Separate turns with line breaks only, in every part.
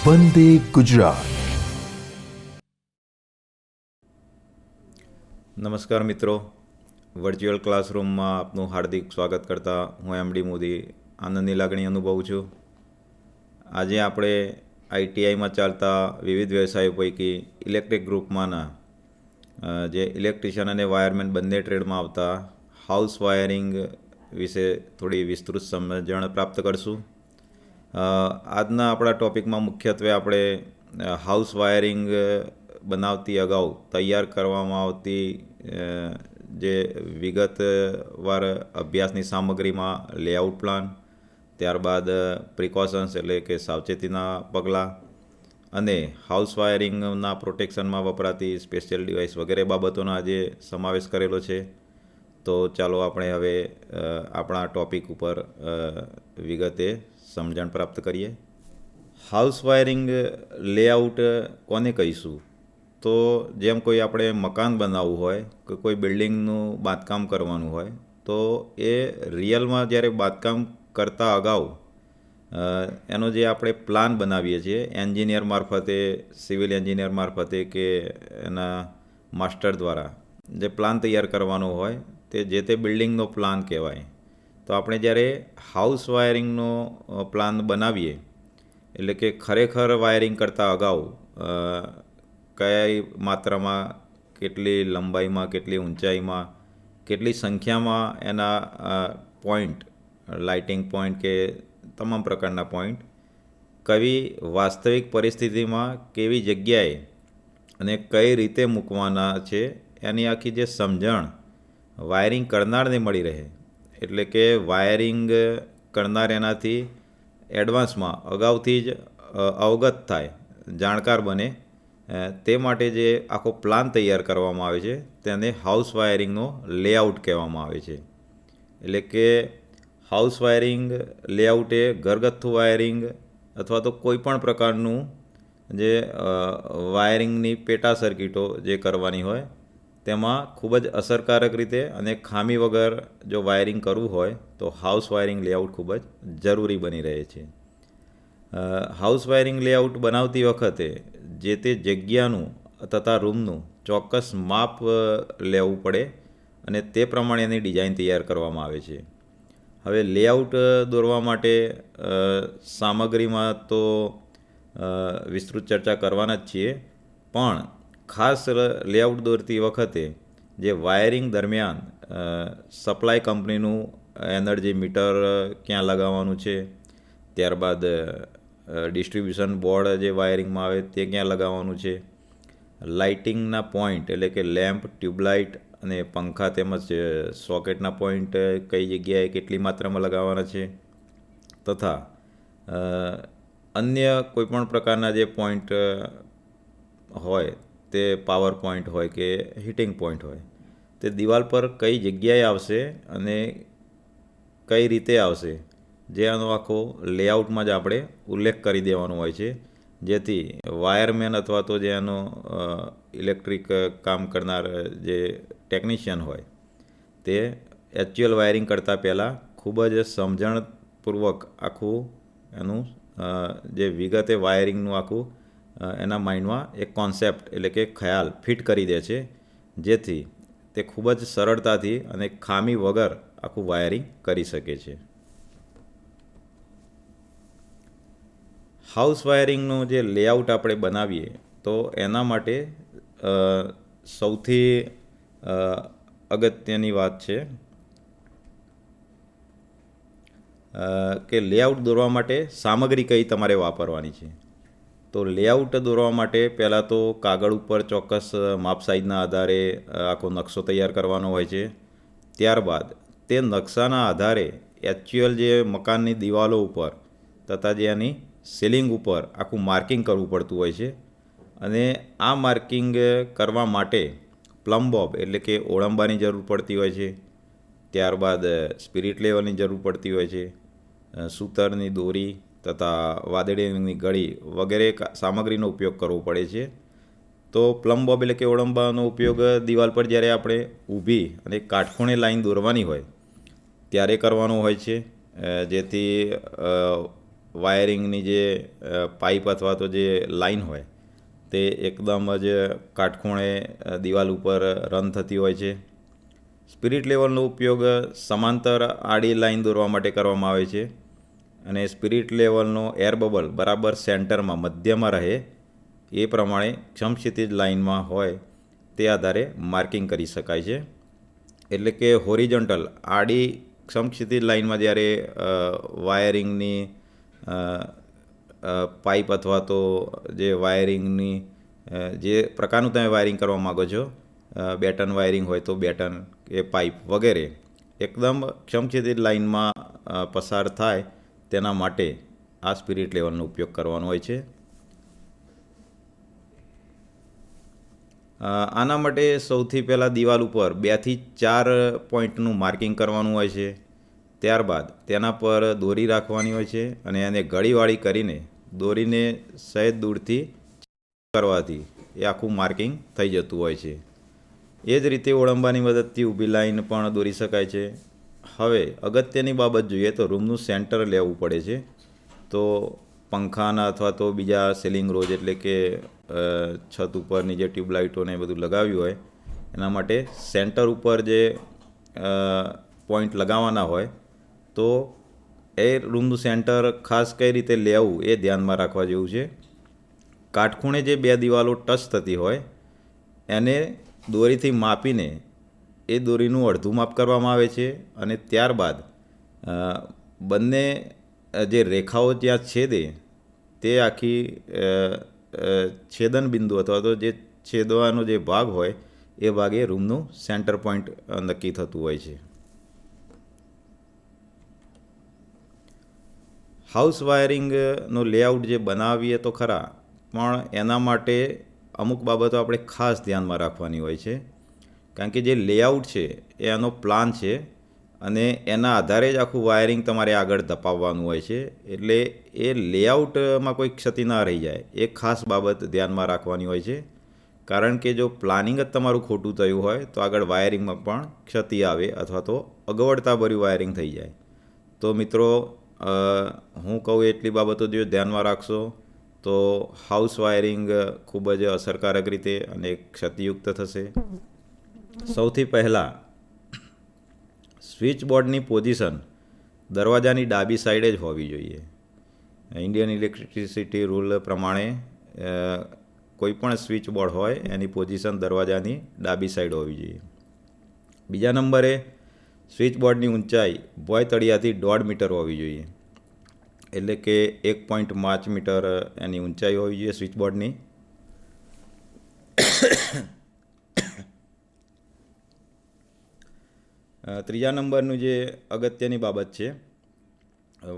વંદે ગુજરાત.
નમસ્કાર મિત્રો, વર્ચ્યુઅલ ક્લાસરૂમમાં આપનું હાર્દિક સ્વાગત કરતા હું એમડી મોદી આનંદની લાગણી અનુભવું છું. આજે આપણે આઈટીઆઈમાં ચાલતા વિવિધ વ્યવસાયો પૈકી ઇલેક્ટ્રિક ગ્રુપમાંના જે ઇલેક્ટ્રિશિયન અને વાયરમેન બંને ટ્રેડમાં આવતા હાઉસ વાયરિંગ વિશે થોડી વિસ્તૃત સમજણ પ્રાપ્ત કરશું. આજના આપણા ટૉપિકમાં મુખ્યત્વે આપણે હાઉસ વાયરિંગ બનાવતી અગાઉ તૈયાર કરવામાં આવતી જે વિગતવાર અભ્યાસની સામગ્રીમાં લેઆઉટ પ્લાન, ત્યારબાદ પ્રિકોશન્સ એટલે કે સાવચેતીના પગલાં અને હાઉસ વાયરિંગના પ્રોટેક્શનમાં વપરાતી સ્પેશિયલ ડિવાઇસ વગેરે બાબતોનો આજે સમાવેશ કરેલો છે. તો ચાલો આપણે હવે આપણા ટૉપિક ઉપર વિગતે સમજણ પ્રાપ્ત કરીએ. હાઉસ વાયરિંગ લેઆઉટ કોને કહીશું? તો જેમ કોઈ આપણે મકાન બનાવવું હોય કે કોઈ બિલ્ડિંગનું બાંધકામ કરવાનું હોય તો એ રિયલમાં જ્યારે બાંધકામ કરતાં અગાઉ એનો જે આપણે પ્લાન બનાવીએ છીએ એન્જિનિયર મારફતે, સિવિલ એન્જિનિયર મારફતે કે એના માસ્ટર દ્વારા જે પ્લાન તૈયાર કરવાનો હોય તે જે તે બિલ્ડિંગનો પ્લાન કહેવાય. તો આપણે જ્યારે હાઉસ વાયરિંગનો પ્લાન બનાવીએ એટલે કે ખરેખર વાયરિંગ કરતાં અગાઉ કઈ માત્રામાં, કેટલી લંબાઈમાં, કેટલી ઊંચાઈમાં, કેટલી સંખ્યામાં એના પોઈન્ટ, લાઇટિંગ પોઈન્ટ કે તમામ પ્રકારના પોઈન્ટ કઈ વાસ્તવિક પરિસ્થિતિમાં કેવી જગ્યાએ અને કઈ રીતે મૂકવાના છે એની આખી જે સમજણ વાયરિંગ કરનારને મળી રહે. એટલે કે વાયરિંગ કરનાર એનાથી એડવાન્સમાં અગાઉથી જ અવગત થાય, જાણકાર બને, તે માટે જે આખો પ્લાન તૈયાર કરવામાં આવે છે તેને હાઉસ વાયરિંગનો લેઆઉટ કહેવામાં આવે છે. એટલે કે હાઉસ વાયરિંગ લેઆઉટ એ ઘરગથ્થુ વાયરિંગ અથવા તો કોઈ પણ પ્રકારનું જે વાયરિંગની પેટા સર્કિટો જે કરવાની હોય તેમાં ખૂબ જ અસરકારક રીતે અને ખામી વગર જો વાયરિંગ કરવું હોય તો હાઉસ વાયરિંગ લેઆઉટ ખૂબ જ જરૂરી બની રહે છે. હાઉસ વાયરિંગ લેઆઉટ બનાવતી વખતે જે તે જગ્યાનું તથા રૂમનું ચોક્કસ માપ લેવું પડે અને તે પ્રમાણે એની ડિઝાઇન તૈયાર કરવામાં આવે છે. હવે લેઆઉટ દોરવા માટે સામગ્રીમાં તો વિસ્તૃત ચર્ચા કરવાના જ છીએ, પણ ખાસ લેઆઉટ દોરતી વખતે જે વાયરિંગ દરમિયાન સપ્લાય કંપનીનું એનર્જી મીટર ક્યાં લગાવવાનું છે, ત્યારબાદ ડિસ્ટ્રીબ્યુશન બોર્ડ જે વાયરિંગમાં આવે તે ક્યાં લગાવવાનું છે, લાઇટિંગના પોઈન્ટ એટલે કે લેમ્પ, ટ્યુબલાઇટ અને પંખા તેમજ સોકેટના પોઈન્ટ કઈ જગ્યાએ કેટલી માત્રામાં લગાવવાના છે, તથા અન્ય કોઈપણ પ્રકારના જે પોઈન્ટ હોય તે પાવર પોઈન્ટ હોય કે હીટિંગ પોઈન્ટ હોય તે દિવાલ પર કઈ જગ્યાએ આવશે અને કઈ રીતે આવશે જે આનો આખો લેઆઉટમાં જ આપણે ઉલ્લેખ કરી દેવાનો હોય છે, જેથી વાયરમેન અથવા તો જે આનો ઇલેક્ટ્રિક કામ કરનાર જે ટેકનિશિયન હોય તે એકચ્યુઅલ વાયરિંગ કરતાં પહેલાં ખૂબ જ સમજણપૂર્વક આખું એનું જે વિગતે વાયરિંગનું આખું એના માઇન્ડમાં એક કોન્સેપ્ટ એટલે કે ખ્યાલ ફિટ કરી દે છે, જેથી તે ખૂબ જ સરળતાથી અને ખામી વગર આખું વાયરિંગ કરી શકે છે. હાઉસ વાયરિંગનું જે લેઆઉટ આપણે બનાવીએ તો એના માટે સૌથી અગત્યની વાત છે કે લેઆઉટ દોરવા માટે સામગ્રી કઈ તમારે વાપરવાની છે. તો લેઆઉટ દોરવા માટે પહેલાં તો કાગળ ઉપર ચોક્કસ માપ સાઇઝના આધારે આખો નકશો તૈયાર કરવાનો હોય છે. ત્યારબાદ તે નકશાના આધારે એકચ્યુઅલ જે મકાનની દિવાલો ઉપર તથા જે એની સીલિંગ ઉપર આખું માર્કિંગ કરવું પડતું હોય છે. અને આ માર્કિંગ કરવા માટે પ્લમ્બ એટલે કે ઓળંબાની જરૂર પડતી હોય છે. ત્યારબાદ સ્પિરિટ લેવલની જરૂર પડતી હોય છે, સૂતરની દોરી તથા વાદળી રંગની ગળી વગેરે સામગ્રીનો ઉપયોગ કરવો પડે છે. તો પ્લમ્બ એટલે કે ઓળંબાનો ઉપયોગ દિવાલ પર જ્યારે આપણે ઊભી અને કાટખૂણે લાઈન દોરવાની હોય ત્યારે કરવાનો હોય છે, જેથી વાયરિંગની જે પાઇપ અથવા તો જે લાઈન હોય તે એકદમ જ કાટખૂણે દિવાલ ઉપર રન થતી હોય છે. સ્પિરિટ લેવલનો ઉપયોગ સમાંતર આડી લાઈન દોરવા માટે કરવામાં આવે છે અને સ્પિરિટ લેવલનો એર બબલ બરાબર સેન્ટરમાં મધ્યમાં રહે એ પ્રમાણે સમક્ષિતિજ લાઇનમાં હોય તે આધારે માર્કિંગ કરી શકાય છે. એટલે કે હોરિઝોન્ટલ આડી સમક્ષિતિજ લાઇનમાં જ્યારે વાયરિંગની પાઇપ અથવા તો જે વાયરિંગની જે પ્રકારનું તમે વાયરિંગ કરવા માગો છો, બેટન વાયરિંગ હોય તો બેટન કે પાઇપ વગેરે એકદમ સમક્ષિતિજ લાઇનમાં પસાર થાય તેના માટે આ સ્પિરિટ લેવલનો ઉપયોગ કરવાનો હોય છે. આના માટે સૌથી પહેલાં દિવાલ ઉપર 2 થી 4 પોઈન્ટનું માર્કિંગ કરવાનું હોય છે. ત્યારબાદ તેના પર દોરી રાખવાની હોય છે અને એને ગળીવાળી કરીને દોરીને સહેજ દૂરથી કરવાથી એ આખું માર્કિંગ થઈ જતું હોય છે. એ જ રીતે ઓળંબાની મદદથી ઊભી લાઈન પણ દોરી શકાય છે. હવે અગત્યની બાબત જોઈએ તો રૂમનું સેન્ટર લેવું પડે છે. તો પંખાના અથવા તો બીજા સીલિંગ રોજ એટલે કે છત ઉપરની જે ટ્યુબલાઇટોને બધું લગાવ્યું હોય એના માટે સેન્ટર ઉપર જે પોઈન્ટ લગાવવાના હોય તો એ રૂમનું સેન્ટર ખાસ કઈ રીતે લેવું એ ધ્યાનમાં રાખવા જેવું છે. કાટખૂણે જે 2 દિવાલો ટચ થતી હોય એને દોરીથી માપીને એ દોરીનું અડધું માપ કરવામાં આવે છે અને ત્યારબાદ બંને જે રેખાઓ ત્યાં છેદે તે આખી છેદન બિંદુ અથવા તો જે છેદવાનો જે ભાગ હોય એ ભાગે રૂમનું સેન્ટર પોઈન્ટ નક્કી થતું હોય છે. હાઉસ વાયરિંગનો લેઆઉટ જે બનાવીએ તો ખરા, પણ એના માટે અમુક બાબતો આપણે ખાસ ધ્યાનમાં રાખવાની હોય છે. કારણ કે જે લેઆઉટ છે એ એનો પ્લાન છે અને એના આધારે જ આખું વાયરિંગ તમારે આગળ ધપાવવાનું હોય છે. એટલે એ લેઆઉટમાં કોઈ ક્ષતિ ના રહી જાય એ ખાસ બાબત ધ્યાનમાં રાખવાની હોય છે. કારણ કે જો પ્લાનિંગ જ તમારું ખોટું થયું હોય તો આગળ વાયરિંગમાં પણ ક્ષતિ આવે અથવા તો અગવડતાભર્યું વાયરિંગ થઈ જાય. તો મિત્રો, હું કહું એટલી બાબતો જો ધ્યાનમાં રાખશો તો હાઉસ વાયરિંગ ખૂબ જ અસરકારક રીતે અને ક્ષતિયુક્ત થશે. સૌથી પહેલાં સ્વિચ બોર્ડની પોઝિશન દરવાજાની ડાબી સાઈડે જ હોવી જોઈએ. ઇન્ડિયન ઇલેક્ટ્રિસિટી રૂલ પ્રમાણે કોઈપણ સ્વિચ બોર્ડ હોય એની પોઝિશન દરવાજાની ડાબી સાઈડ હોવી જોઈએ. બીજા નંબરે સ્વિચ બોર્ડની ઊંચાઈ ભોંય તળિયાથી 1.5 મીટર હોવી જોઈએ. એટલે કે 1.5 મીટર એની ઊંચાઈ હોવી જોઈએ સ્વિચ બોર્ડની. ત્રીજા નંબરનું જે અગત્યની બાબત છે,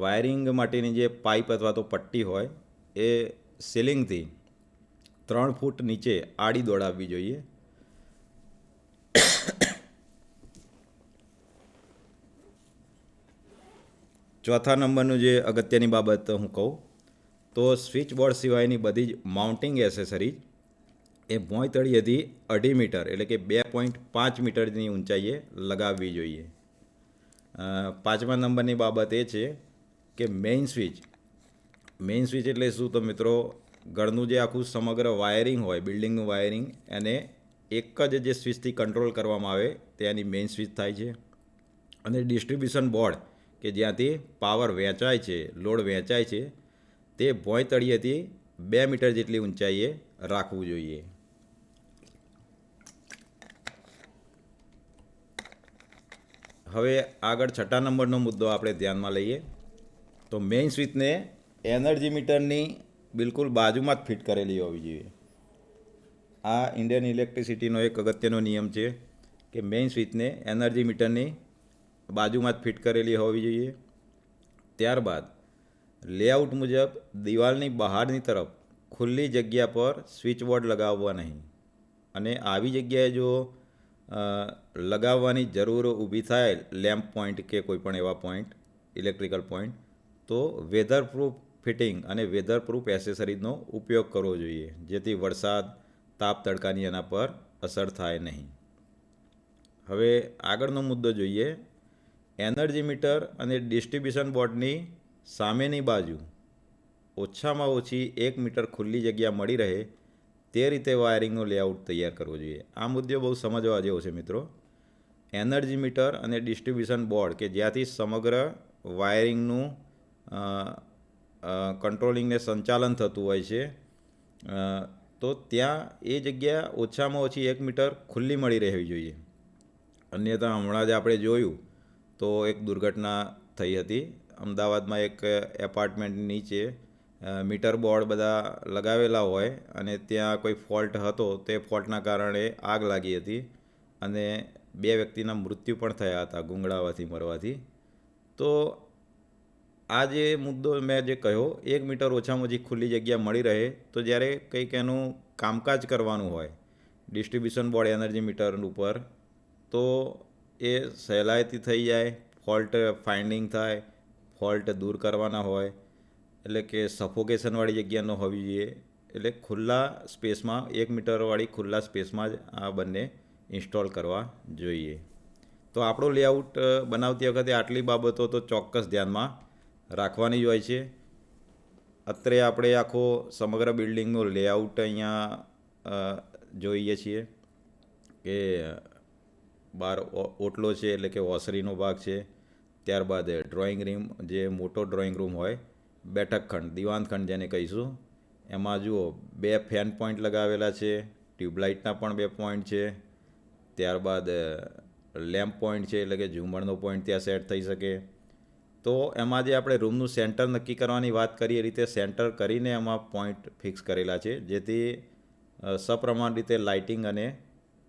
વાયરિંગ માટેની જે પાઇપ અથવા તો પટ્ટી હોય એ સીલિંગથી 3 ફૂટ નીચે આડી દોડાવવી જોઈએ. ચોથા નંબરનું જે અગત્યની બાબત હું કહું તો સ્વિચ બોર્ડ સિવાયની બધી જ માઉન્ટિંગ એસેસરીઝ એ ભોંય તળિયેથી 2.5 મીટર એટલે કે 2.5 મીટરની ઊંચાઈએ લગાવવી જોઈએ. પાંચમા નંબરની બાબત એ છે કે મેઇન સ્વિચ એટલે શું? તો મિત્રો, ઘરનું જે આખું સમગ્ર વાયરિંગ હોય, બિલ્ડિંગનું વાયરિંગ, એને એક જ જે સ્વિચથી કંટ્રોલ કરવામાં આવે તે એની મેઇન સ્વિચ થાય છે. અને ડિસ્ટ્રીબ્યુશન બોર્ડ કે જ્યાંથી પાવર વહેંચાય છે, લોડ વહેંચાય છે, તે ભોંય તળિયેથી 2 મીટર જેટલી ઊંચાઈએ રાખવું જોઈએ. હવે આગળ છઠ્ઠા નંબરનો મુદ્દો આપણે ધ્યાનમાં લઈએ તો મેઇન સ્વિચને એનર્જી મીટરની બિલકુલ બાજુમાં જ ફિટ કરેલી હોવી જોઈએ. આ ઇન્ડિયન ઇલેક્ટ્રિસિટીનો એક અગત્યનો નિયમ છે કે મેઇન સ્વિચને એનર્જી મીટરની બાજુમાં જ ફિટ કરેલી હોવી જોઈએ. ત્યારબાદ લેઆઉટ મુજબ દિવાલની બહારની તરફ ખુલ્લી જગ્યા પર સ્વિચ બોર્ડ લગાવવા નહીં. અને આવી જગ્યાએ જો લગાવવાની જરૂર ઊભી થાય, લેમ્પ પોઈન્ટ કે કોઈપણ એવા પોઈન્ટ, ઇલેક્ટ્રિકલ પોઈન્ટ, તો વેધરપ્રૂફ ફિટિંગ અને વેધરપ્રૂફ એસેસરીઝનો ઉપયોગ કરવો જોઈએ, જેથી વરસાદ, તાપ, તડકાની એના પર અસર થાય નહીં. હવે આગળનો મુદ્દો જોઈએ. એનર્જી મીટર અને ડિસ્ટ્રીબ્યુશન બોર્ડની સામેની બાજુ ઓછામાં ઓછી 1 મીટર ખુલ્લી જગ્યા મળી રહે તે રીતે વાયરિંગનું લેઆઉટ તૈયાર કરવું જોઈએ. આ મુદ્દો બહુ સમજવા જેવો છે મિત્રો. એનર્જી મીટર અને ડિસ્ટ્રીબ્યુશન બોર્ડ કે જ્યાંથી સમગ્ર વાયરિંગનું કંટ્રોલિંગને સંચાલન થતું હોય છે, તો ત્યાં એ જગ્યા ઓછામાં ઓછી 1 મીટર ખુલ્લી મળી રહેવી જોઈએ. અન્યથા હમણાં જ આપણે જોયું તો એક દુર્ઘટના થઈ હતી. અમદાવાદમાં એક એપાર્ટમેન્ટ નીચે મીટર બોર્ડ બધા લગાવેલા હોય અને ત્યાં કોઈ ફોલ્ટ હતો, તે ફોલ્ટના કારણે આગ લાગી હતી અને 2 વ્યક્તિના મૃત્યુ પણ થયા હતા ગુંગળાવાથી મરવાથી. તો આ જે મુદ્દો મેં જે કહ્યો, 1 મીટર ઓછામાં ઓછી ખુલ્લી જગ્યા મળી રહે, તો જ્યારે કંઈક એનું કામકાજ કરવાનું હોય ડિસ્ટ્રીબ્યુશન બોર્ડ એનર્જી મીટર ઉપર, તો એ સહેલાઈથી થઈ જાય. ફોલ્ટ ફાઇન્ડિંગ થાય, ફોલ્ટ દૂર કરવાના હોય, એટલે કે સફોકેશનવાળી જગ્યા ન હોવી જોઈએ. એટલે ખુલ્લા સ્પેસમાં 1 મીટરવાળી ખુલ્લા સ્પેસમાં જ આ બંને ઇન્સ્ટોલ કરવા જોઈએ. તો આપણો લેઆઉટ બનાવતી વખતે આટલી બાબતો તો ચોક્કસ ધ્યાનમાં રાખવાની જ હોય છે. અત્રે આપણે આખો સમગ્ર બિલ્ડિંગનો લેઆઉટ અહીંયા જોઈએ છીએ કે બહાર ઓટલો છે એટલે કે ઓસરીનો ભાગ છે, ત્યારબાદ ડ્રોઈંગ રૂમ, જે મોટો ડ્રોઈંગ રૂમ હોય, બેઠક ખંડ, દિવાન ખંડ જેને કહીશું, એમાં જુઓ 2 ફેન પોઈન્ટ લગાવેલા છે, ટ્યુબલાઇટના પણ 2 પોઈન્ટ છે, ત્યારબાદ લેમ્પ પોઈન્ટ છે એટલે કે ઝુમ્મરનો પોઈન્ટ ત્યાં સેટ થઈ શકે. તો એમાં જે આપણે રૂમનું સેન્ટર નક્કી કરવાની વાત કરીએ, એ રીતે સેન્ટર કરીને એમાં પોઈન્ટ ફિક્સ કરેલા છે, જેથી સપ્રમાણ રીતે લાઇટિંગ અને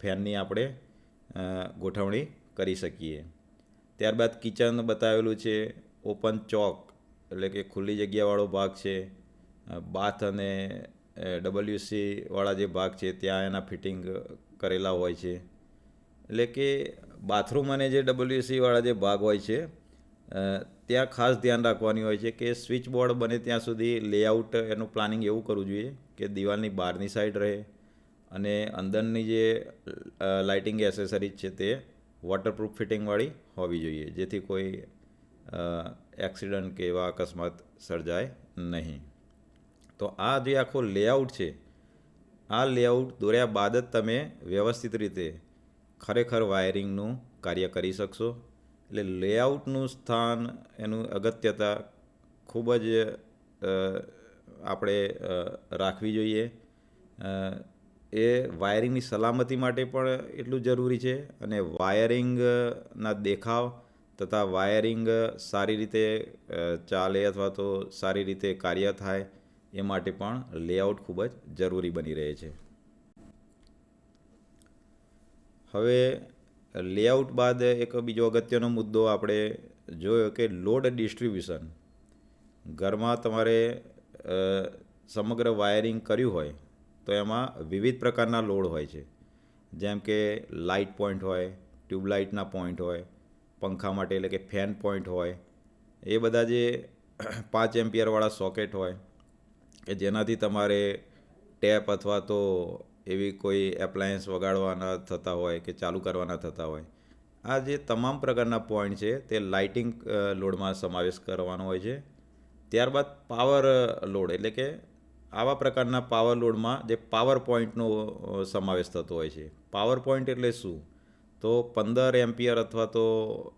ફેનની આપણે ગોઠવણી કરી શકીએ. ત્યારબાદ કિચન બતાવેલું છે, ઓપન ચોક એટલે કે ખુલ્લી જગ્યાવાળો ભાગ છે, બાથ અને WC વાળા જે ભાગ છે ત્યાં એના ફિટિંગ કરેલા હોય છે. એટલે કે બાથરૂમ અને જે WC વાળા જે ભાગ હોય છે ત્યાં ખાસ ધ્યાન રાખવાની હોય છે કે સ્વિચ બોર્ડ બને ત્યાં સુધી લેઆઉટ એનું પ્લાનિંગ એવું કરવું જોઈએ કે દિવાલની બહારની સાઈડ રહે અને અંદરની જે લાઇટિંગ એસેસરીઝ છે તે વોટરપ્રૂફ ફિટિંગવાળી હોવી જોઈએ, જેથી કોઈ એક્સિડન્ટ કે એવા અકસ્માત સર્જાય નહીં. તો આ જે આખો લેઆઉટ છે, આ લેઆઉટ દોર્યા બાદ જ તમે વ્યવસ્થિત રીતે ખરેખર વાયરિંગનું કાર્ય કરી શકશો. એટલે લેઆઉટનું સ્થાન, એનું અગત્યતા ખૂબ જ આપણે રાખવી જોઈએ. એ વાયરિંગની સલામતી માટે પણ એટલું જરૂરી છે અને વાયરિંગના દેખાવ તથા વાયરિંગ સારી રીતે ચાલે અથવા તો સારી રીતે કાર્ય થાય એ માટે પણ લેઆઉટ ખૂબ જ જરૂરી બની રહે છે. હવે લેઆઉટ બાદ એક બીજો અગત્યનો મુદ્દો આપણે જોયો કે લોડ ડિસ્ટ્રીબ્યુશન. ઘરમાં તમારે સમગ્ર વાયરિંગ કર્યું હોય તો એમાં વિવિધ પ્રકારના લોડ હોય છે, જેમ કે લાઇટ પોઈન્ટ હોય, ટ્યુબલાઇટના પોઈન્ટ હોય, પંખા માટે એટલે કે ફેન પોઈન્ટ હોય, એ બધા જે 5 એમ્પિયરવાળા સોકેટ હોય કે જેનાથી તમારે ટેપ અથવા તો એવી કોઈ એપ્લાયન્સ વગાડવાના થતા હોય કે ચાલુ કરવાના થતા હોય, આ જે તમામ પ્રકારના પોઈન્ટ છે તે લાઇટિંગ લોડમાં સમાવેશ કરવાનો હોય છે. ત્યારબાદ પાવર લોડ એટલે કે આવા પ્રકારના પાવર લોડમાં જે પાવર પોઈન્ટનો સમાવેશ થતો હોય છે. પાવર પોઈન્ટ એટલે શું? તો 15 એમ્પિયર અથવા તો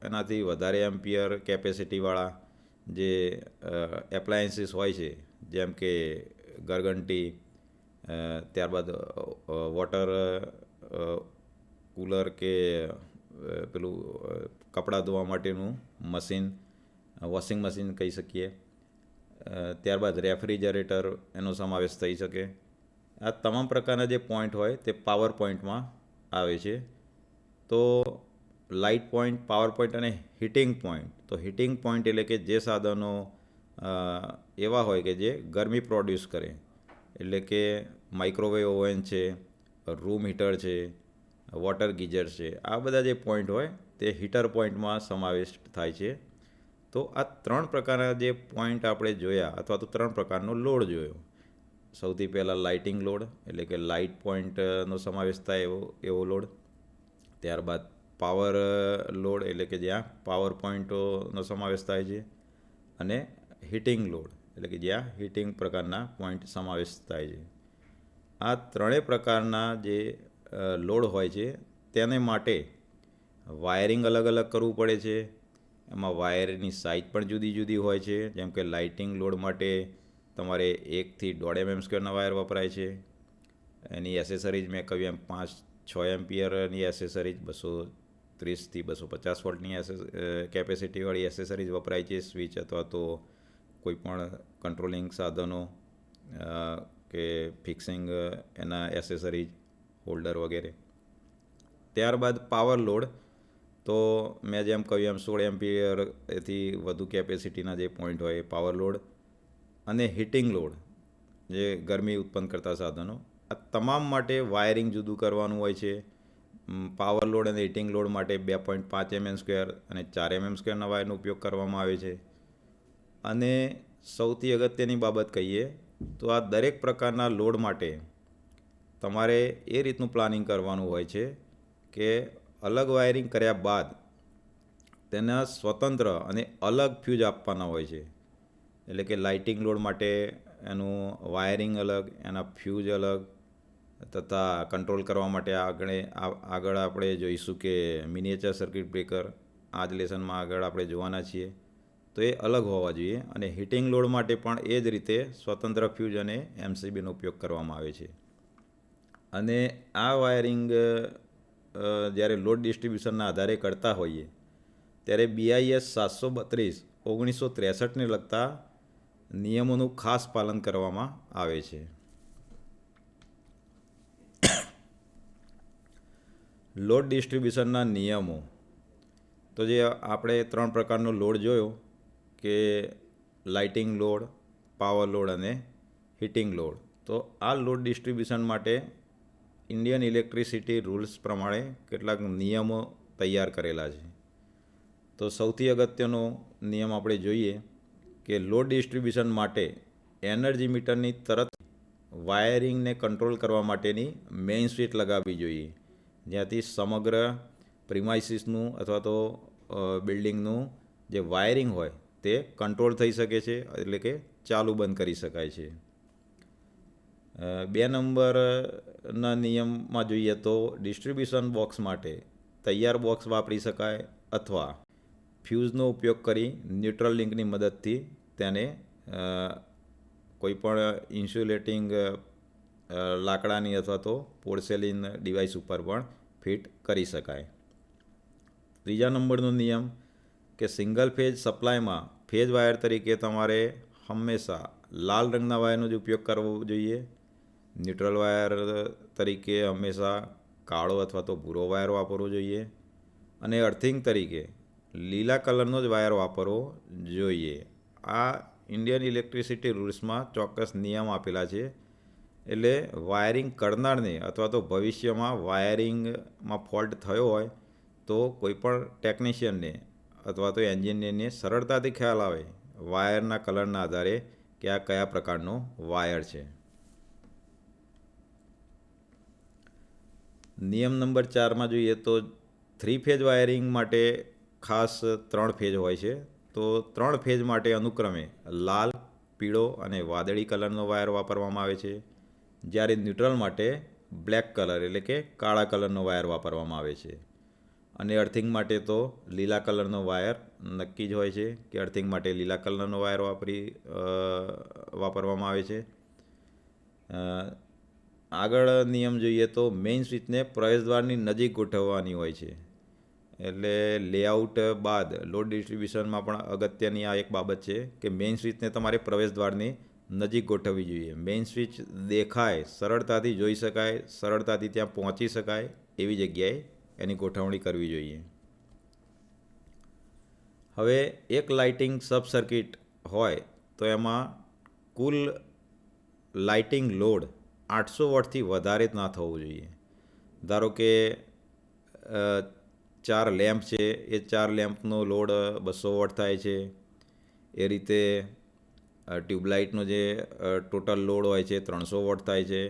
એનાથી વધારે એમ્પિયર કેપેસિટીવાળા જે એપ્લાયન્સીસ હોય છે, જેમ કે ગરગંટી, ત્યારબાદ વોટર કૂલર કે પેલું કપડાં ધોવા માટેનું મશીન, વોશિંગ મશીન કહી શકીએ, ત્યારબાદ રેફ્રિજરેટર એનો સમાવેશ થઈ શકે. આ તમામ પ્રકારના જે પોઈન્ટ હોય તે પાવર પોઈન્ટમાં આવે છે. તો લાઇટ પોઈન્ટ, પાવર પોઈન્ટ અને હીટિંગ પોઈન્ટ. તો હીટિંગ પોઈન્ટ એટલે કે જે સાધનો એવા હોય કે જે ગરમી પ્રોડ્યુસ કરે, એટલે કે માઇક્રોવેવ ઓવન છે, રૂમ હીટર છે, વોટર ગીઝર છે, આ બધા જે પોઈન્ટ હોય તે હીટર પોઈન્ટમાં સમાવેશ થાય છે. તો આ 3 પ્રકારના જે પોઈન્ટ આપણે જોયા અથવા તો 3 પ્રકારનો લોડ જોયો. સૌથી પહેલાં લાઇટિંગ લોડ એટલે કે લાઇટ પોઈન્ટનો સમાવેશ થાય એવો લોડ. ત્યારબાદ પાવર લોડ એટલે કે જ્યાં પાવર પોઈન્ટોનો સમાવેશ થાય છે. અને હીટિંગ લોડ એટલે કે જ્યાં હીટિંગ પ્રકારના પોઈન્ટ સમાવેશ થાય છે. આ ત્રણેય પ્રકારના જે લોડ હોય છે તેને માટે વાયરિંગ અલગ અલગ કરવું પડે છે. એમાં વાયરની સાઇઝ પણ જુદી જુદી હોય છે. જેમ કે લાઇટિંગ લોડ માટે તમારે 1 થી 1.5 mm² વાયર વપરાય છે. એની એસેસરીઝ મેં કહ્યું એમ 5-6 એમ્પિયરની એસેસરીઝ 230 થી 250 વોલ્ટની કેપેસિટીવાળી એસેસરીઝ વપરાય છે. સ્વિચ અથવા તો કોઈ પણ કંટ્રોલિંગ સાધનો કે ફિક્સિંગ એના એસેસરીઝ હોલ્ડર વગેરે. ત્યારબાદ પાવર લોડ, તો મેં જેમ કહ્યું એમ 16 એમ્પિયરથી વધુ કેપેસિટીના જે પોઈન્ટ હોય એ પાવર લોડ. અને હીટિંગ લોડ, જે ગરમી ઉત્પન્ન કરતા સાધનો, આ તમામ માટે વાયરિંગ જુદું કરવાનું હોય છે. પાવર લોડ અને હીટિંગ લોડ માટે 2.5 mm² અને 4 mm² વાયરનો ઉપયોગ કરવામાં આવે છે. અને સૌથી અગત્યની બાબત કહીએ તો આ દરેક પ્રકારના લોડ માટે તમારે એ રીતનું પ્લાનિંગ કરવાનું હોય છે કે અલગ વાયરિંગ કર્યા બાદ તેના સ્વતંત્ર અને અલગ ફ્યુઝ આપવાના હોય છે. એટલે કે લાઇટિંગ લોડ માટે એનું વાયરિંગ અલગ, એના ફ્યુઝ અલગ, તથા કંટ્રોલ કરવા માટે આગળ આપણે જોઈશું કે મિનિએચર સર્કિટ બ્રેકર આ જ લેસનમાં આગળ આપણે જોવાના છીએ, તો એ અલગ હોવા જોઈએ. અને હીટિંગ લોડ માટે પણ એ જ રીતે સ્વતંત્ર ફ્યુઝ અને MCBનો ઉપયોગ કરવામાં આવે છે. અને આ વાયરિંગ જ્યારે લોડ ડિસ્ટ્રીબ્યુશનના આધારે કરતા હોઈએ ત્યારે BIS 732/1963ને લગતા નિયમોનું ખાસ પાલન કરવામાં આવે છે. લોડ ડિસ્ટ્રીબ્યુશનના નિયમો, તો જે આપણે 3 પ્રકારનો લોડ જોયો કે લાઇટિંગ લોડ, પાવર લોડ અને હીટિંગ લોડ. તો આ લોડ ડિસ્ટ્રીબ્યુશન માટે ઇન્ડિયન ઇલેક્ટ્રિસિટી રૂલ્સ પ્રમાણે કેટલાક નિયમો તૈયાર કરેલા છે. તો સૌથી અગત્યનો નિયમ આપણે જોઈએ કે લોડ ડિસ્ટ્રીબ્યુશન માટે એનર્જી મીટરની તરત વાયરિંગને કંટ્રોલ કરવા માટેની મેઇન સ્વિચ લગાવવી જોઈએ, જ્યાંથી સમગ્ર પ્રિમાઇસીસનું અથવા તો બિલ્ડિંગનું જે વાયરિંગ હોય તે કંટ્રોલ થઈ શકે છે, એટલે કે ચાલુ બંધ કરી શકાય છે. 2 નંબરના નિયમમાં જોઈએ તો ડિસ્ટ્રીબ્યુશન બોક્સ માટે તૈયાર બોક્સ વાપરી શકાય અથવા ફ્યુઝનો ઉપયોગ કરી ન્યુટ્રલ લિંકની મદદથી તેને કોઈપણ ઇન્સ્યુલેટિંગ લાકડાની અથવા તો પોર્સેલિન ડિવાઇસ ઉપર પણ ફિટ કરી શકાય. 3જા નંબરનો નિયમ કે સિંગલ ફેઝ સપ્લાયમાં ફેઝ વાયર તરીકે તમારે હંમેશા લાલ રંગના વાયરનો જ ઉપયોગ કરવો જોઈએ. ન્યુટ્રલ વાયર તરીકે હંમેશા કાળો અથવા તો ભૂરો વાયર વાપરવો જોઈએ. અને અર્થિંગ તરીકે લીલા કલરનો જ વાયર વાપરવો જોઈએ. આ ઇન્ડિયન ઇલેક્ટ્રિસિટી રૂલ્સમાં ચોક્કસ નિયમ આપેલા છે. એટલે વાયરિંગ કરનારને અથવા તો ભવિષ્યમાં વાયરિંગમાં ફોલ્ટ થયો હોય તો કોઈપણ ટેકનિશિયનને અથવા તો એન્જિનિયરને સરળતાથી ખ્યાલ આવે વાયરના કલરના આધારે કે આ કયા પ્રકારનો વાયર છે. નિયમ નંબર 4માં જોઈએ તો 3 ફેઝ વાયરિંગ માટે ખાસ 3 ફેઝ હોય છે. તો 3 ફેઝ માટે અનુક્રમે લાલ, પીળો અને વાદળી કલરનો વાયર વાપરવામાં આવે છે. જ્યારે ન્યુટ્રલ માટે બ્લેક કલર એટલે કે કાળા કલરનો વાયર વાપરવામાં આવે છે. અને અર્થિંગ માટે તો લીલા કલરનો વાયર નક્કી જ હોય છે કે અર્થિંગ માટે લીલા કલરનો વાયર વાપરવામાં આવે છે. આગળ નિયમ જોઈએ તો મેઇન સ્વિચને પ્રવેશદ્વારની નજીક ગોઠવવાની હોય છે. એટલે લેઆઉટ બાદ લોડ ડિસ્ટ્રીબ્યુશનમાં પણ અગત્યની આ એક બાબત છે કે મેઇન સ્વિચને તમારે પ્રવેશદ્વારની નજીક ગોઠવવી જોઈએ. મેઇન સ્વિચ દેખાય, સરળતાથી જોઈ શકાય, સરળતાથી ત્યાં પહોંચી શકાય એવી જગ્યાએ એની ગોઠવણી કરવી જોઈએ. હવે એક લાઇટિંગ સબ સર્કિટ હોય તો એમાં કુલ લાઇટિંગ લોડ 800 વોટથી વધારે જ ના થવું જોઈએ. ધારો કે 4 લેમ્પ છે, એ 4 લેમ્પનો લોડ 200 વોટ થાય છે. એ રીતે ટ્યુબલાઇટનો જે ટોટલ લોડ હોય છે 300 વોટ થાય છે.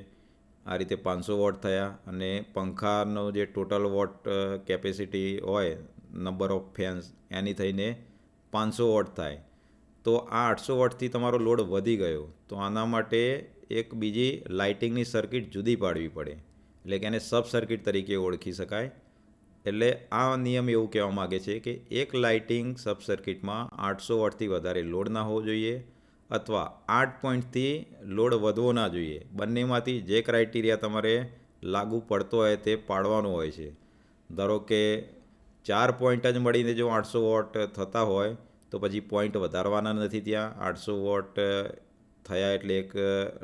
આ રીતે 500 વોટ થયા. અને પંખાનો જે ટોટલ વોટ કેપેસિટી હોય, નંબર ઓફ ફેન્સ, એની થઈને 500 વોટ થાય. તો આ 800 વોટથી તમારો લોડ વધી ગયો, તો આના માટે એક બીજી લાઇટિંગની સર્કિટ જુદી પાડવી પડે, એટલે કે એને સબ સર્કિટ તરીકે ઓળખી શકાય. એટલે આ નિયમ એવું કહેવા માગે છે કે એક લાઇટિંગ સબ સર્કિટમાં 800 વોટથી વધારે લોડ ના હોવો જોઈએ અથવા 8 પોઈન્ટથી લોડ વધવો ના જોઈએ. બંનેમાંથી જે ક્રાઇટેરિયા તમારે લાગુ પડતો હોય તે પાડવાનો હોય છે. ધારો કે 4 પોઈન્ટ જ મળીને જો 800 વોટ થતા હોય તો પછી પોઈન્ટ વધારવાના નથી. ત્યાં 800 વોટ થયા એટલે એક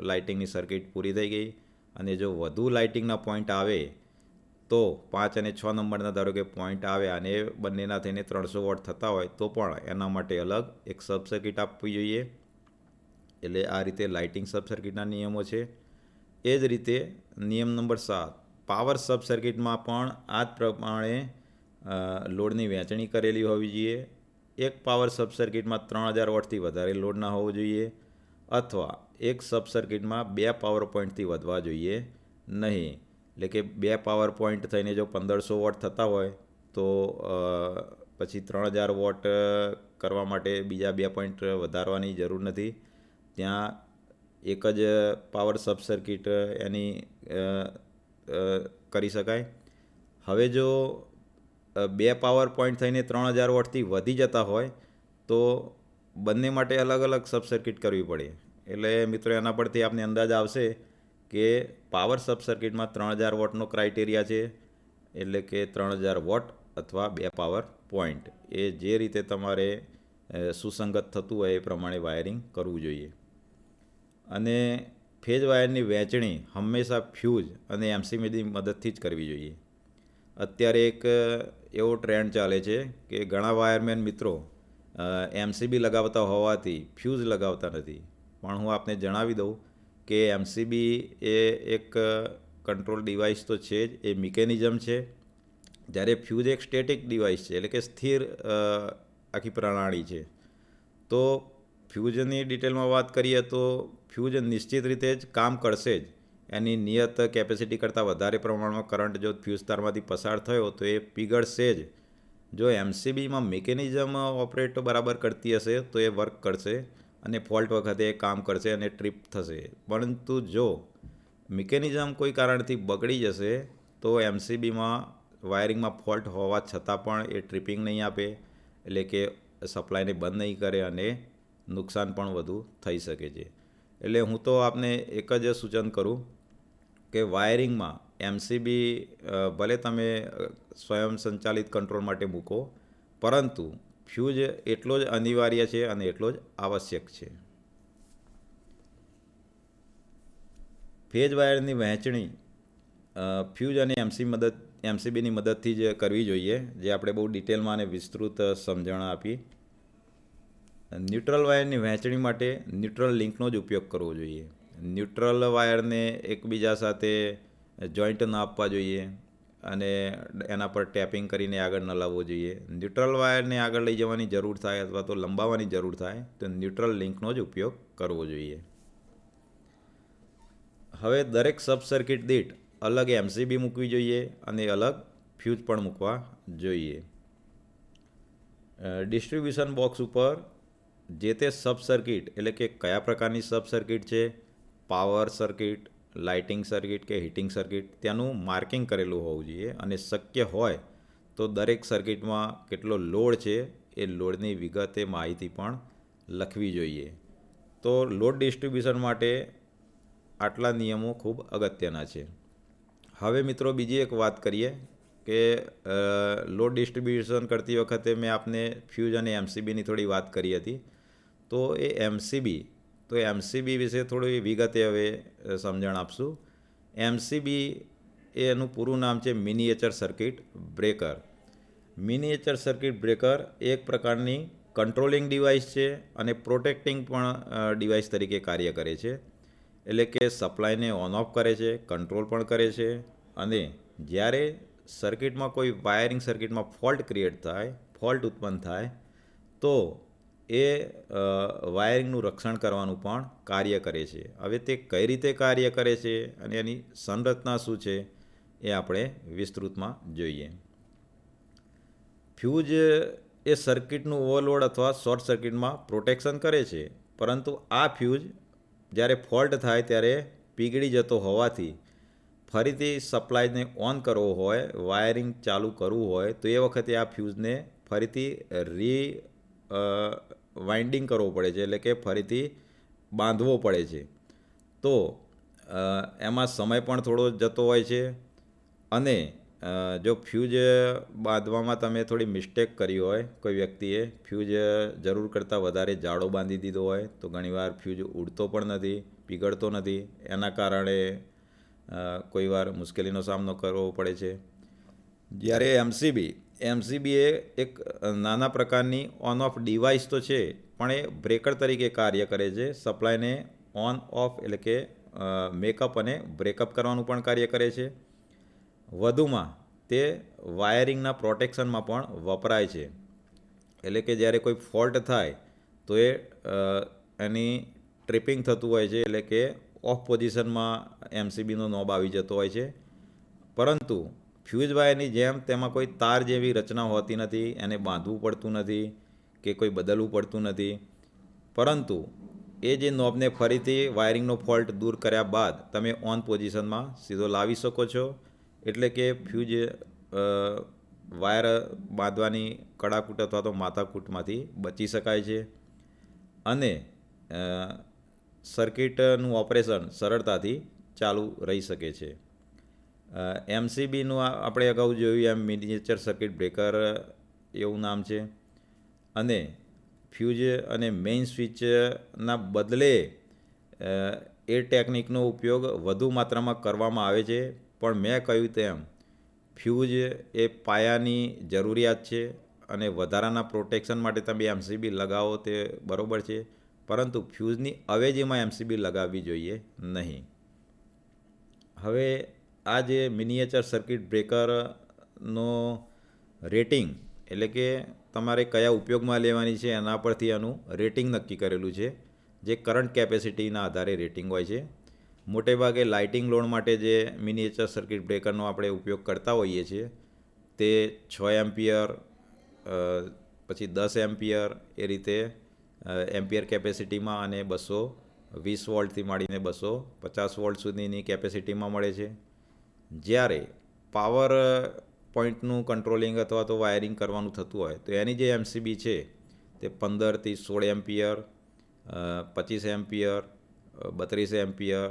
લાઇટિંગની સર્કિટ પૂરી થઈ ગઈ. અને જો વધુ લાઇટિંગના પોઈન્ટ આવે તો 5 અને 6 નંબરના ધારો કે પોઈન્ટ આવે અને એ બંનેના થઈને 300 વોટ થતા હોય તો પણ એના માટે અલગ એક સબ સર્કિટ આપવી જોઈએ. એટલે આ રીતે લાઇટિંગ સબ સર્કિટના નિયમો છે. એ જ રીતે નિયમ નંબર 7, પાવર સબ સર્કિટમાં પણ આ જ પ્રમાણે લોડની વહેંચણી કરેલી હોવી જોઈએ. એક પાવર સબ સર્કિટમાં 3000 વોટથી વધારે લોડ ના હોવો જોઈએ અથવા એક સબ સર્કિટમાં 2 પાવર પોઈન્ટથી વધવા જોઈએ નહીં. એટલે કે 2 પાવર પોઈન્ટ થઈને જો 1500 વોટ થતા હોય તો પછી 3000 વોટ કરવા માટે બીજા 2 પોઈન્ટ વધારવાની જરૂર નથી. ત્યાં એક જ પાવર સબ સર્કિટ એની કરી શકાય. હવે જો 2 પાવર પોઈન્ટ થઈને 3000 વોટથી વધી જતા હોય તો બંને માટે અલગ અલગ સબ સર્કિટ કરવી પડે. એટલે મિત્રો એના પરથી આપને અંદાજ આવશે કે પાવર સબ સર્કિટમાં 3000 વોટનો ક્રાઇટેરિયા છે, એટલે કે 3000 વોટ અથવા 2 પાવર પોઈન્ટ. એ જે રીતે તમારે સુસંગત થતું હોય એ પ્રમાણે વાયરિંગ કરવું જોઈએ. અને ફેજ વાયરની વહેંચણી હંમેશા ફ્યુઝ અને એમસીબીની મદદથી જ કરવી જોઈએ. અત્યારે એક એવો ટ્રેન્ડ ચાલે છે કે ઘણા વાયરમેન મિત્રો એમસીબી લગાવતા હોવાથી ફ્યુઝ લગાવતા નથી. પણ હું આપને જણાવી દઉં કે એમસીબી એ એક કંટ્રોલ ડિવાઇસ તો છે જ, એ મિકેનિઝમ છે. જ્યારે ફ્યુઝ એક સ્ટેટિક ડિવાઇસ છે, એટલે કે સ્થિર આખી પ્રણાલી છે. તો ફ્યુઝની ડિટેલમાં વાત કરીએ તો ફ્યુઝ નિશ્ચિત રીતે જ કામ કરશે જ. એની નિયત કેપેસિટી કરતાં વધારે પ્રમાણમાં કરંટ જો ફ્યુઝ તારમાંથી પસાર થયો તો એ પીગળશે જ. જો એમસીબીમાં મિકેનિઝમ ઓપરેટ બરાબર કરતી હશે તો એ વર્ક કરશે અને ફોલ્ટ વખતે એ કામ કરશે અને ટ્રીપ થશે. પરંતુ જો મિકેનિઝમ કોઈ કારણથી બગડી જશે તો એમસીબીમાં વાયરિંગમાં ફોલ્ટ હોવા છતાં પણ એ ટ્રિપિંગ નહીં આપે, એટલે કે સપ્લાયને બંધ નહીં કરે અને નુકસાન પણ વધુ થઈ શકે છે. એટલે હું તો આપને એક જ સૂચન કરું કે વાયરિંગમાં એમસીબી ભલે તમે સ્વયં સંચાલિત કંટ્રોલ માટે મૂકો, પરંતુ ફ્યુઝ એટલો જ અનિવાર્ય છે અને એટલો જ આવશ્યક છે. ફેજ વાયરની વહેંચણી ફ્યુઝ અને એમસીબીની મદદથી જ કરવી જોઈએ, જે આપણે બહુ ડિટેલમાં અને વિસ્તૃત સમજણ આપી. ન્યુટ્રલ વાયરની વહેંચણી માટે ન્યુટ્રલ લિંકનો જ ઉપયોગ કરવો જોઈએ. ન્યુટ્રલ વાયરને એકબીજા સાથે જોઈન્ટ ન આપવા જોઈએ અને એના પર ટેપિંગ કરીને આગળ ન લાવવો જોઈએ. ન્યુટ્રલ વાયરને આગળ લઈ જવાની જરૂર થાય અથવા તો લંબાવવાની જરૂર થાય તો ન્યુટ્રલ લિંકનો જ ઉપયોગ કરવો જોઈએ. હવે દરેક સબ સર્કિટ દીઠ અલગ એમસીબી મૂકવી જોઈએ અને અલગ ફ્યુઝ પણ મૂકવા જોઈએ. ડિસ્ટ્રીબ્યુશન બોક્સ ઉપર જે તે સબ સર્કિટ, એટલે કે કયા પ્રકારની સબ સર્કિટ છે, પાવર સર્કિટ, લાઇટિંગ સર્કિટ કે હીટિંગ સર્કિટ, તેનું માર્કિંગ કરેલું હોવું જોઈએ. અને શક્ય હોય તો દરેક સર્કિટમાં કેટલો લોડ છે એ લોડની વિગતે માહિતી પણ લખવી જોઈએ. તો લોડ ડિસ્ટ્રીબ્યુશન માટે આટલા નિયમો ખૂબ અગત્યના છે. હવે મિત્રો બીજી એક વાત કરીએ કે લોડ ડિસ્ટ્રીબ્યુશન કરતી વખતે મેં આપને ફ્યુઝ અને એમસીબીની થોડી વાત કરી હતી. તો એ એમસીબી વિશે થોડી વિગતે હવે સમજણ આપશું. એમસીબી એનું પૂરું નામ છે miniature circuit breaker. Miniature circuit breaker એક પ્રકારની કંટ્રોલિંગ ડિવાઇસ છે અને પ્રોટેક્ટિંગ પણ ડિવાઇસ તરીકે કાર્ય કરે છે. એટલે કે સપ્લાયને ઓન ઓફ કરે છે, કંટ્રોલ પણ કરે છે. અને જ્યારે સર્કિટમાં કોઈ વાયરિંગ સર્કિટમાં ફોલ્ટ ઉત્પન્ન થાય તો એ વાયરિંગનું રક્ષણ કરવાનું પણ કાર્ય કરે છે. હવે તે કઈ રીતે કાર્ય કરે છે અને એની સંરચના શું છે એ આપણે વિસ્તૃતમાં જોઈએ. ફ્યુઝ એ સર્કિટનું ઓવરલોડ અથવા શોર્ટ સર્કિટમાં પ્રોટેક્શન કરે છે, પરંતુ આ ફ્યુઝ જ્યારે ફોલ્ટ થાય ત્યારે પીગળી જતો હોવાથી ફરીથી સપ્લાયને ઓન કરવો હોય, વાયરિંગ ચાલુ કરવું હોય તો એ વખતે આ ફ્યુઝને ફરીથી વાઇન્ડિંગ કરવો પડે છે, એટલે કે ફરીથી બાંધવો પડે છે. તો એમાં સમય પણ થોડો જતો હોય છે. અને જો ફ્યુઝ બાંધવામાં તમે થોડી મિસ્ટેક કરી હોય, કોઈ વ્યક્તિએ ફ્યુઝ જરૂર કરતાં વધારે જાડો બાંધી દીધો હોય તો ઘણીવાર ફ્યુઝ ઉડતો પણ નથી, પીગળતો નથી. એના કારણે કોઈવાર મુશ્કેલીનો સામનો કરવો પડે છે. જ્યારે એમસીબી એ એક નાના પ્રકારની ઓન ઓફ ડિવાઇસ તો છે, પણ એ બ્રેકર તરીકે કાર્ય કરે છે. સપ્લાયને ઓન ઓફ એટલે કે મેકઅપ અને બ્રેકઅપ કરવાનું પણ કાર્ય કરે છે. વધુમાં તે વાયરિંગના પ્રોટેક્શનમાં પણ વપરાય છે. એટલે કે જ્યારે કોઈ ફોલ્ટ થાય તો એની ટ્રિપિંગ થતું હોય છે, એટલે કે ઓફ પોઝિશનમાં એમસીબીનો નોબ આવી જતો હોય છે. પરંતુ ફ્યુઝ વાયરની જેમ તેમાં કોઈ તાર જેવી રચના હોતી નથી, એને બાંધવું પડતું નથી કે કોઈ બદલવું પડતું નથી. પરંતુ એ જે નોબને ફરીથી વાયરિંગનો ફોલ્ટ દૂર કર્યા બાદ તમે ઓન પોઝિશનમાં સીધો લાવી શકો છો. એટલે કે ફ્યુઝ વાયર બાંધવાની કડાકૂટ અથવા તો માથાકૂટમાંથી બચી શકાય છે અને સર્કિટનું ઓપરેશન સરળતાથી ચાલુ રહી શકે છે. એમસીબીનું આપણે અગાઉ જોયું એમ મિનિએચર સર્કિટ બ્રેકર એવું નામ છે. અને ફ્યુઝ અને મેઇન સ્વિચના બદલે એ ટેકનિકનો ઉપયોગ વધુ માત્રામાં કરવામાં આવે છે. પણ મેં કહ્યું તેમ ફ્યુઝ એ પાયાની જરૂરિયાત છે અને વધારાના પ્રોટેક્શન માટે તમે એમસીબી લગાવો તે બરાબર છે, પરંતુ ફ્યુઝની અવેજીમાં એમસીબી લગાવવી જોઈએ નહીં. હવે આ જે મિનિએચર સર્કિટ બ્રેકરનો રેટિંગ એટલે કે તમારે કયા ઉપયોગમાં લેવાની છે એના પરથી આનું રેટિંગ નક્કી કરેલું છે, જે કરંટ કેપેસિટીના આધારે રેટિંગ હોય છે. મોટે ભાગે લાઇટિંગ લોડ માટે જે મિનિએચર સર્કિટ બ્રેકરનો આપણે ઉપયોગ કરતા હોઈએ છીએ તે 6 એમ્પિયર, પછી 10 એમ્પિયર એ રીતે એમ્પિયર કેપેસિટીમાં અને 220 વોલ્ટથી માંડીને 250 વોલ્ટ સુધીની કેપેસિટીમાં મળે છે. જ્યારે પાવર પોઈન્ટનું કંટ્રોલિંગ અથવા તો વાયરિંગ કરવાનું થતું હોય તો એની જે એમસીબી છે તે 15થી 16 એમ્પિયર, 25 એમ્પિયર, 32 એમ્પિયર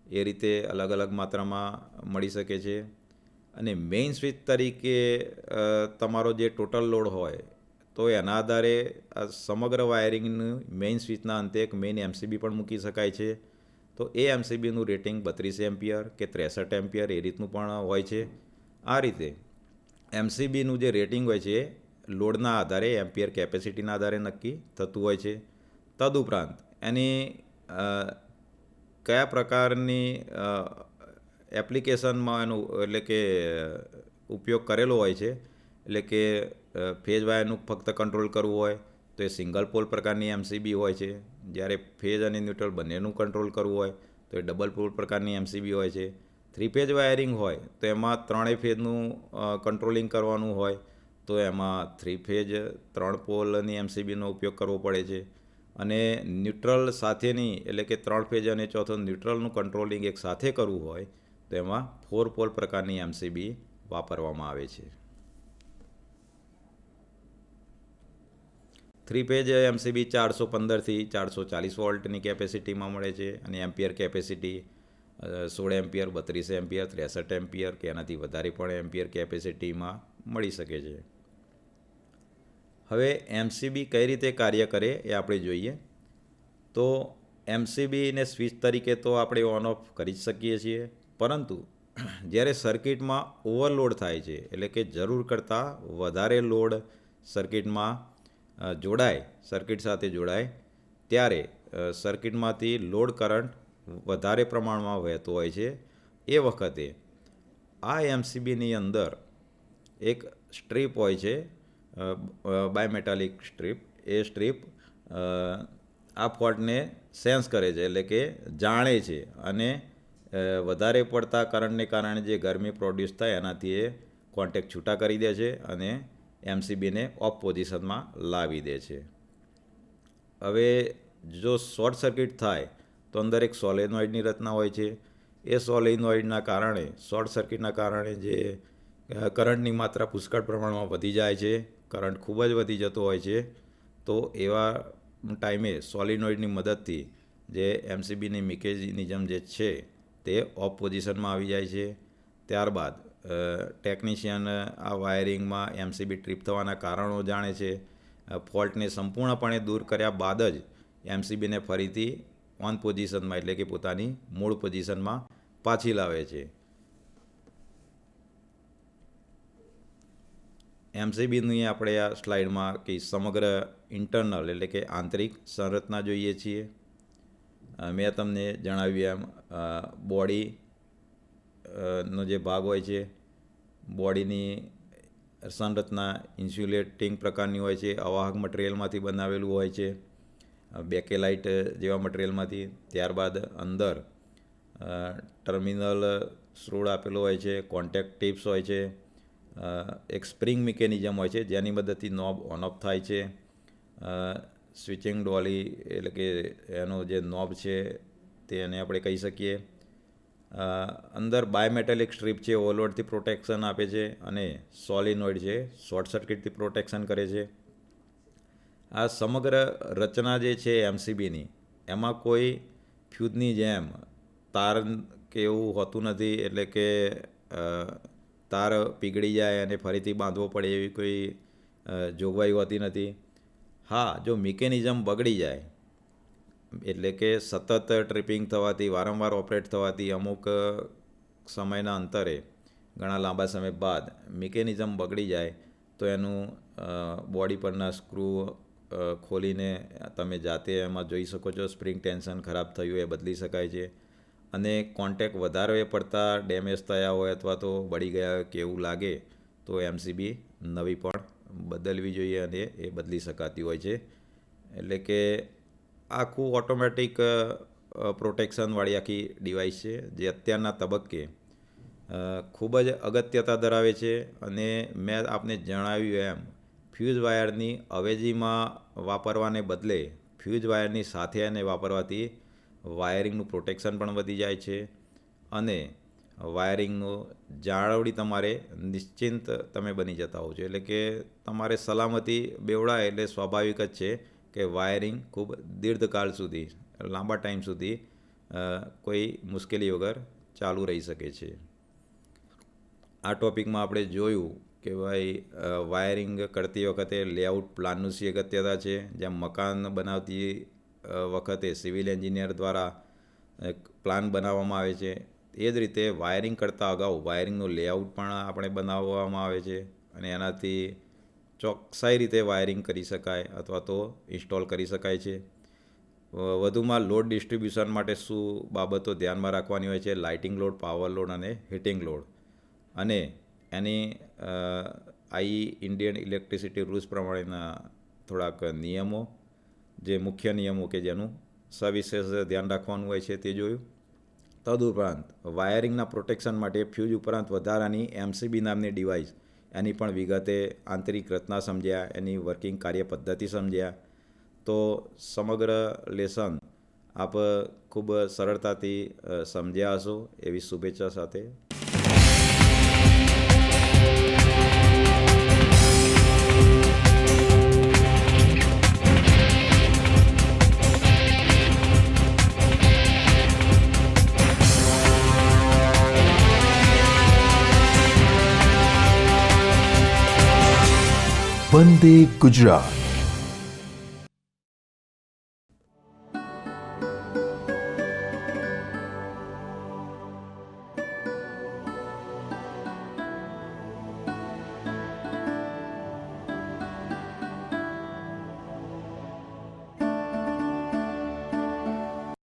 એ રીતે અલગ અલગ માત્રામાં મળી શકે છે. અને મેઇન સ્વિચ તરીકે તમારો જે ટોટલ લોડ હોય તો એના આધારે સમગ્ર વાયરિંગનું મેઇન સ્વિચના અંતે એક મેઇન એમસીબી પણ મૂકી શકાય છે. તો એ એમસીબીનું રેટિંગ 32 એમ્પિયર કે 63 એમ્પિયર એ રીતનું પણ હોય છે. આ રીતે એમસીબીનું જે રેટિંગ હોય છે લોડના આધારે, એમ્પિયર કેપેસિટીના આધારે નક્કી થતું હોય છે. તદુપરાંત એની કયા પ્રકારની એપ્લિકેશનમાં એનો એટલે કે ઉપયોગ કરેલો હોય છે, એટલે કે ફેઝ વાયરનું ફક્ત કંટ્રોલ કરવું હોય તો એ સિંગલ પોલ પ્રકારની એમસીબી હોય છે. જ્યારે ફેઝ અને ન્યુટ્રલ બંનેનું કંટ્રોલ કરવું હોય તો એ ડબલ પોલ પ્રકારની એમસીબી હોય છે. 3 ફેઝ વાયરિંગ હોય તો એમાં 3 ફેઝનું કંટ્રોલિંગ કરવાનું હોય તો એમાં 3 ફેઝ 3 પોલની એમસીબીનો ઉપયોગ કરવો પડે છે. અને ન્યુટ્રલ સાથેની એટલે કે 3 ફેઝ અને ચોથો ન્યુટ્રલનું કંટ્રોલિંગ એક સાથે કરવું હોય તો એમાં 4 પોલ પ્રકારની એમસીબી વાપરવામાં આવે છે. 3 ફેઝ એમસીબી 415થી 440 વોલ્ટની કેપેસિટીમાં મળે છે અને ampere capacity 16 ampere, 32 ampere, 63 ampere કે એનાથી વધારે પણ એમ્પિયર કેપેસિટીમાં મળી શકે છે. હવે એમસીબી કઈ રીતે કાર્ય કરે એ આપણે જોઈએ. તો એમસીબીને સ્વિચ તરીકે તો આપણે ઓન ઓફ કરી જ શકીએ છીએ, પરંતુ જ્યારે સર્કિટમાં ઓવરલોડ થાય છે એટલે કે જરૂર કરતાં વધારે લોડ સર્કિટમાં સર્કિટ સાથે જોડાય ત્યારે સર્કિટમાંથી લોડ કરંટ વધારે પ્રમાણમાં વહેતો હોય છે. એ વખતે આ એમસીબીની અંદર એક સ્ટ્રીપ હોય છે, બાયમેટાલિક સ્ટ્રીપ. એ સ્ટ્રીપ આ ફોલ્ટને સેન્સ કરે છે એટલે કે જાણે છે અને વધારે પડતા કરંટને કારણે જે ગરમી પ્રોડ્યુસ થાય એનાથી એ કોન્ટેક્ટ છૂટા કરી દે છે અને એમસીબીને ઓફ પોઝિશનમાં લાવી દે છે. હવે જો શોર્ટ સર્કિટ થાય તો અંદર એક સોલેનોઇડની રચના હોય છે. એ સોલેનોઇડના કારણે શોર્ટ સર્કિટના કારણે જે કરંટની માત્રા પુષ્કળ પ્રમાણમાં વધી જાય છે, કરંટ ખૂબ જ વધી જતો હોય છે. તો એવા ટાઈમે સોલેનોઇડની મદદથી જે એમસીબીની મિકેનિઝમ જે છે તે ઓફ પોઝિશનમાં આવી જાય છે. ત્યારબાદ ટેકનિશિયન આ વાયરિંગમાં એમસીબી ટ્રીપ થવાના કારણો જાણે છે. ફોલ્ટને સંપૂર્ણપણે દૂર કર્યા બાદ જ એમસીબીને ફરીથી ઓન પોઝિશનમાં એટલે કે પોતાની મૂળ પોઝિશનમાં પાછી લાવે છે. એમસીબીની આપણે આ સ્લાઇડમાં કે સમગ્ર ઇન્ટરનલ એટલે કે આંતરિક સંરચના જોઈએ છીએ. મેં તમને જણાવ્યું એમ બોડી નો જે ભાગ હોય છે, બોડીની સંરચના ઇન્સ્યુલેટિંગ પ્રકારની હોય છે, અવાહક મટીરિયલમાંથી બનાવેલું હોય છે, બેકેલાઇટ જેવા મટીરિયલમાંથી. ત્યારબાદ અંદર ટર્મિનલ સ્ક્રૂડ આપેલો હોય છે, કોન્ટેક્ટ ટિપ્સ હોય છે, એક સ્પ્રિંગ મિકેનિઝમ હોય છે જેની મદદથી નોબ ઓન ઓફ થાય છે, સ્વિચિંગ ડોલી એટલે કે એનો જે નોબ છે તેને આપણે કહી શકીએ. અંદર બાયોમેટાલિક સ્ટ્રીપ છે ઓવરલોડથી પ્રોટેક્શન આપે છે અને સોલિનોઇડ છે શોર્ટ સર્કિટથી પ્રોટેક્શન કરે છે. આ સમગ્ર રચના જે છે એમસીબીની એમાં કોઈ ફ્યુઝની જેમ તાર કે એવું હોતું નથી, એટલે કે તાર પીગળી જાય અને ફરીથી બાંધવો પડે એવી કોઈ જોગવાઈ હોતી નથી. હા, જો મિકેનિઝમ બગડી જાય એટલે કે સતત ટ્રિપિંગ થવાથી, વારંવાર ઓપરેટ થવાથી અમુક સમયના અંતરે ઘણા લાંબા સમય બાદ મિકેનિઝમ બગડી જાય તો એનું બોડી પરના સ્ક્રૂ ખોલીને તમે જાતે એમાં જોઈ શકો છો. સ્પ્રિંગ ટેન્શન ખરાબ થયું એ બદલી શકાય છે. અને કોન્ટેક્ટ વધારે પડતા ડેમેજ થયા હોય અથવા તો બળી ગયા હોય કે એવું લાગે તો એમસીબી નવી પણ બદલવી જોઈએ અને એ બદલી શકાતી હોય છે. એટલે કે આખું ઓટોમેટિક પ્રોટેક્શનવાળી આખી ડિવાઇસ છે જે અત્યારના તબક્કે ખૂબ જ અગત્યતા ધરાવે છે. અને મેં આપને જણાવ્યું એમ ફ્યુઝ વાયરની અવેજીમાં વાપરવાને બદલે ફ્યુઝ વાયરની સાથે એને વાપરવાથી વાયરિંગનું પ્રોટેક્શન પણ વધી જાય છે અને વાયરિંગનું જાળવણી તમારે નિશ્ચિંત તમે બની જતા હો છો. એટલે કે તમારે સલામતી બેવડાય એટલે સ્વાભાવિક જ છે કે વાયરિંગ ખૂબ દીર્ઘકાળ સુધી, લાંબા ટાઈમ સુધી કોઈ મુશ્કેલી વગર ચાલુ રહી શકે છે. આ ટૉપિકમાં આપણે જોયું કે ભાઈ વાયરિંગ કરતી વખતે લેઆઉટ પ્લાનનું શી અગત્યતા છે. જેમ મકાન બનાવતી વખતે સિવિલ એન્જિનિયર દ્વારા એક પ્લાન બનાવવામાં આવે છે, એ જ રીતે વાયરિંગ કરતાં અગાઉ વાયરિંગનું લેઆઉટ પણ આપણે બનાવવામાં આવે છે અને એનાથી ચોકસાઈ રીતે વાયરિંગ કરી શકાય અથવા તો ઇન્સ્ટોલ કરી શકાય છે. વધુમાં લોડ ડિસ્ટ્રીબ્યુશન માટે શું બાબતો ધ્યાનમાં રાખવાની હોય છે? લાઇટિંગ લોડ, પાવર લોડ અને હીટિંગ લોડ. અને એની ઇન્ડિયન ઇલેક્ટ્રિસિટી રૂલ્સ પ્રમાણેના થોડાક નિયમો, જે મુખ્ય નિયમો કે જેનું સવિશેષ ધ્યાન રાખવાનું હોય છે તે જોયું. તદુપરાંત વાયરિંગના પ્રોટેક્શન માટે ફ્યુઝ ઉપરાંત વધારાની એમસીબી નામની ડિવાઇસ એની પણ વિગતે આંતરિક રચના સમજ્યા, એની વર્કિંગ કાર્ય પદ્ધતિ સમજ્યા. તો સમગ્ર લેસન આપ ખૂબ સરળતાથી સમજ્યા હશો એવી શુભેચ્છા સાથે.
વંદે ગુજરાત.